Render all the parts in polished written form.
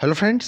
Hello friends.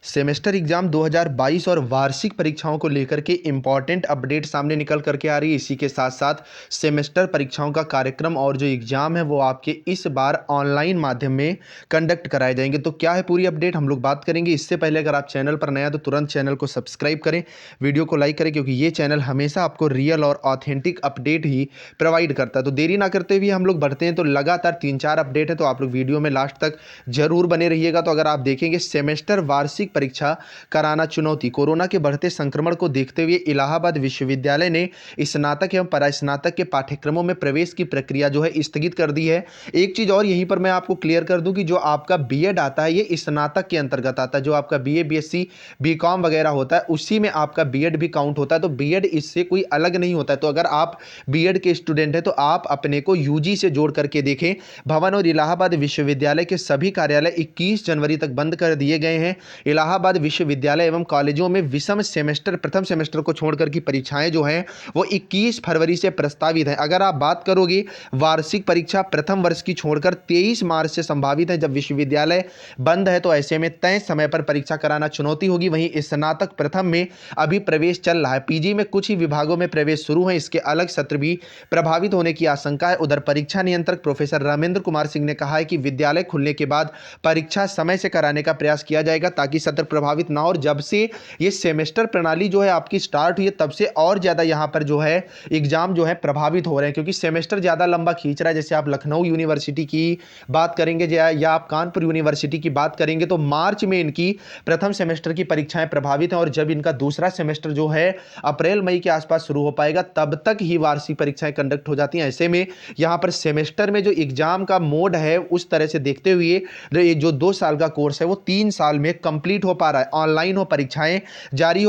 Semester exam 2022 और वार्षिक परीक्षाओं को लेकर के इम्पॉर्टेंट अपडेट सामने निकल करके आ रही है। इसी के साथ साथ सेमेस्टर परीक्षाओं का कार्यक्रम और जो एग्ज़ाम है वो आपके इस बार ऑनलाइन माध्यम में कंडक्ट कराए जाएंगे। तो क्या है पूरी अपडेट हम लोग बात करेंगे। इससे पहले अगर आप चैनल पर नया तो तुरंत चैनल को सब्सक्राइब करें, वीडियो को लाइक करें, क्योंकि ये चैनल हमेशा आपको रियल और ऑथेंटिक अपडेट ही प्रोवाइड करता है। तो देरी ना करते हुए हम लोग बढ़ते हैं। तो लगातार 3-4 अपडेट है, तो आप लोग वीडियो में लास्ट तक जरूर बने रहिएगा। तो अगर आप देखेंगे सेमेस्टर वार्षिक परीक्षा कराना चुनौती, कोरोना के बढ़ते संक्रमण को देखते हुए इलाहाबाद विश्वविद्यालय ने स्नातक एवं परास्नातक के पाठ्यक्रमों में प्रवेश की प्रक्रिया जो है स्थगित कर दी है। एक चीज और यहीं पर मैं आपको क्लियर कर दूं कि जो आपका बीएड आता है ये स्नातक के अंतर्गत आता है। जो आपका बीए, बीएससी, बीकॉम वगैरह होता है उसी में आपका बीएड भी काउंट होता है। तो बीएड इससे कोई अलग नहीं होता है। तो अगर आप बीएड के स्टूडेंट हैं तो आप अपने को यूजी से जोड़ करके देखें। भवन और इलाहाबाद विश्वविद्यालय के सभी कार्यालय 21 जनवरी तक बंद कर दिए गए हैं। इलाहाबाद विश्वविद्यालय एवं कॉलेजों में विषम सेमेस्टर, प्रथम सेमेस्टर को छोड़कर की परीक्षाएं जो हैं वो 21 फरवरी से प्रस्तावित हैं। अगर आप बात करोगे वार्षिक परीक्षा प्रथम वर्ष की छोड़कर 23 मार्च से संभावित है। जब विश्वविद्यालय बंद है तो ऐसे में तय समय पर परीक्षा कराना चुनौती होगी। वहीं स्नातक प्रथम में अभी प्रवेश चल रहा है। पीजी में कुछ ही विभागों में प्रवेश शुरू है, इसके अलग सत्र भी प्रभावित होने की आशंका है। उधर परीक्षा नियंत्रक प्रोफेसर रामेंद्र कुमार सिंह ने कहा है कि विद्यालय खुलने के बाद परीक्षा समय से कराने का प्रयास किया जाएगा ताकि सत्र प्रभावित ना हो। और जब से ये सेमेस्टर प्रणाली जो है आपकी स्टार्ट हुई है तब से और ज्यादा यहां पर जो है एग्जाम जो है प्रभावित हो रहे हैं, क्योंकि सेमेस्टर ज्यादा लंबा खींच रहा है। जैसे आप लखनऊ यूनिवर्सिटी की बात करेंगे या आप कानपुर यूनिवर्सिटी की बात करेंगे तो मार्च में इनकी प्रथम सेमेस्टर की परीक्षाएं प्रभावित हैं, और जब इनका दूसरा सेमेस्टर जो है अप्रैल मई के आसपास शुरू हो पाएगा तब तक ही वार्षिक परीक्षाएं कंडक्ट हो जाती हैं। ऐसे में यहां पर सेमेस्टर में जो एग्जाम का मोड है उस तरह से देखते हुए जो 2 साल का कोर्स है वो 3 साल में कंप्लीट हो पा रहा है। ऑनलाइन हो परीक्षाएं, जारी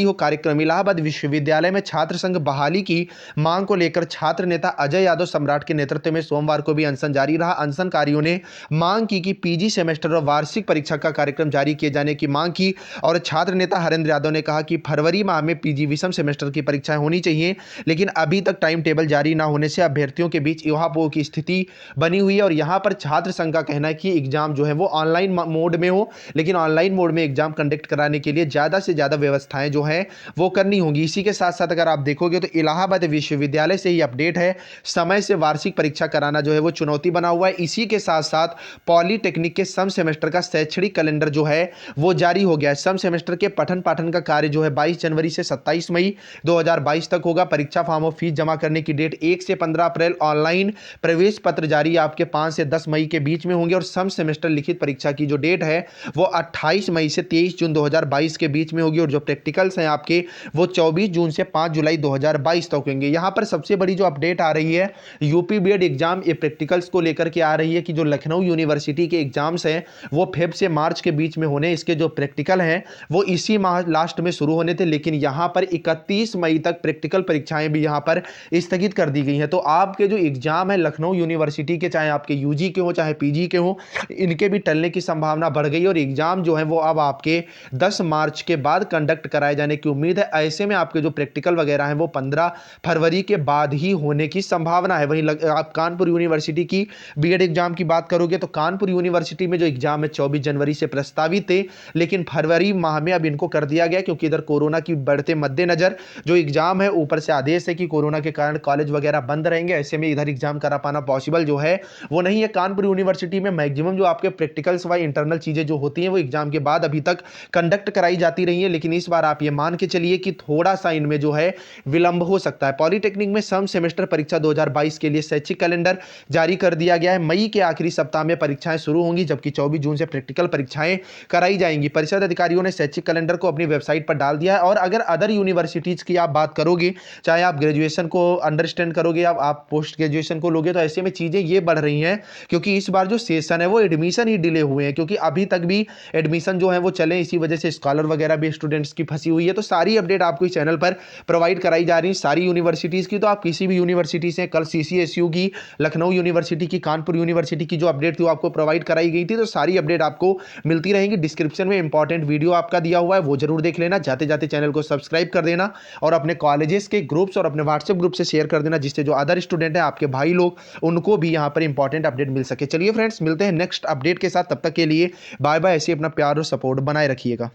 हो कार्यक्रम। इलाहाबाद विश्वविद्यालय में छात्र संघ बहाली की मांग को लेकर छात्र नेता अजय यादव सम्राट के नेतृत्व में सोमवार को भी अनशन जारी रहा। अनशनकारियों ने मांग की कि पीजी सेमेस्टर और वार्षिक परीक्षा का कार्यक्रम जारी किए जाने की मांग की, और छात्र नेता हरेंद्र यादव ने कहा कि फरवरी माह में पीजी विषम सेमेस्टर की परीक्षाएं होनी चाहिए, लेकिन अभी तक टाइम टेबल जारी ना होने से अभ्यर्थियों के बीच ऊहापोह की स्थिति बनी हुई है। और यहां पर छात्र संघ का कहना है कि एग्जाम जो है वो ऑनलाइन मोड में हो, लेकिन ऑनलाइन मोड में एग्जाम कंडक्ट कराने के लिए ज्यादा से ज्यादा व्यवस्थाएं जो है वो करनी होंगी। इसी के साथ साथ अगर आप देखोगे तो इलाहाबाद विश्वविद्यालय से ही अपडेट है, समय से वार्षिक परीक्षा कराना जो है वो चुनौती बना हुआ है। इसी के साथ साथ पॉलिटेक्निक के सम सेमेस्टर का शैक्षणिक कैलेंडर जो है वो जारी हो गया है। सम सेमेस्टर के पठन पाठन का कार्य जो है 22 जनवरी से 27 मई 2022 तक होगा। परीक्षा फॉर्म और फीस जमा करने की डेट 1 से 15 अप्रैल, ऑनलाइन प्रवेश पत्र जारी आपके 5 से 10 मई के बीच में होंगे, और सम सेमेस्टर लिखित परीक्षा की जो डेट है वो 28 मई से 23 जून 2022 के बीच में होगी, और जो प्रैक्टिकल्स हैं आपके वो 24 जून से 5 जुलाई 2022 तक होंगे। यहां पर सबसे बड़ी जो अपडेट आ रही है यूपी बीएड एग्जाम ये प्रैक्टिकल्स को लेकर के आ रही है कि जो लखनऊ यूनिवर्सिटी के एग्जाम्स हैं वो फेब से मार्च के बीच में होने, इसके जो प्रैक्टिकल हैं वो इसी माह लास्ट में शुरू होने थे, लेकिन यहां पर 31 मई तक प्रैक्टिकल परीक्षाएं भी यहां पर स्थगित कर दी गई हैं। तो आपके जो एग्जाम है लखनऊ यूनिवर्सिटी के, चाहे आपके यूजी के हो चाहे पीजी के हो, इनके भी टलने की संभावना बढ़ गई, और एग्जाम जो है वो अब आपके 10 मार्च के बाद कंडक्ट कराए जाने की उम्मीद है। ऐसे में आपके जो प्रैक्टिकल वगैरह हैं वो 15 फरवरी के बाद ही होने की संभावना है। वहीं आप कानपुर यूनिवर्सिटी की बीएड एग्जाम की बात करोगे तो कानपुर यूनिवर्सिटी में जो एग्जाम है 24 जनवरी से प्रस्तावित थे, लेकिन फरवरी माह में अब इनको कर दिया गया, क्योंकि इधर कोरोना की बढ़ते मद्देनजर जो एग्जाम है ऊपर से आदेश है कि कोरोना के कारण कॉलेज वगैरह बंद रहेंगे। ऐसे में इधर एग्जाम करा पाना पॉसिबल जो है वो नहीं है। कानपुर यूनिवर्सिटी में मैक्सिमम जो आपके प्रैक्टिकल्स व इंटरनल चीजें जो होती हैं वो एग्जाम के बाद अभी तक कंडक्ट कराई जाती रही है, लेकिन इस बार आप ये मान के चलिए कि थोड़ा सा इनमें जो है विलंब हो सकता है। पॉलिटेक्निक में सम सेमेस्टर परीक्षा 2022 के लिए शैक्षिक कैलेंडर जारी कर दिया गया है। मई के आखिरी सप्ताह में परीक्षाएं शुरू होंगी, जबकि 24 जून से प्रैक्टिकल परीक्षाएं कराई जाएंगी। परिषद अधिकारियों ने शैक्षिक कैलेंडर को अपनी वेबसाइट पर डाल दिया है। और अगर अदर यूनिवर्सिटीज की आप बात करोगे, चाहे आप ग्रेजुएशन को अंडरस्टैंड करोगे या आप पोस्ट ग्रेजुएशन को लोगे, तो ऐसे में चीजें ये बढ़ रही हैं क्योंकि इस बार जो सेशन है वो एडमिशन ही डिले हुए हैं, क्योंकि अभी तक भी एडमिशन जो है वो चले, इसी वजह से स्कॉलर वगैरह भी स्टूडेंट्स की फंसी हुई है। तो सारी अपडेट आपको इस चैनल पर प्रोवाइड कराई जा रही है सारी यूनिवर्सिटीज़ की। तो आप किसी भी यूनिवर्सिटी से, कल सीसीएसयू की, लखनऊ यूनिवर्सिटी की, कानपुर यूनिवर्सिटी की जो अपडेट थी वो आपको प्रोवाइड कराई गई थी। तो सारी अपडेट आपको मिलती रहेंगी। डिस्क्रिप्शन में इंपॉर्टेंट वीडियो आपका दिया हुआ है, वो जरूर देख लेना। जाते जाते चैनल को सब्सक्राइब कर देना और अपने कॉलेजेस के ग्रुप्स और अपने व्हाट्सएप ग्रुप से शेयर कर देना, जिससे जो अदर स्टूडेंट है आपके भाई लोग उनको भी यहाँ पर इंपॉर्टेंट अपडेट मिल सके। चलिए फ्रेंड्स, मिलते हैं नेक्स्ट अपडेट के साथ। तब तक के लिए बाय बाय। ऐसे अपना प्यार और सपोर्ट बनाए रखिएगा।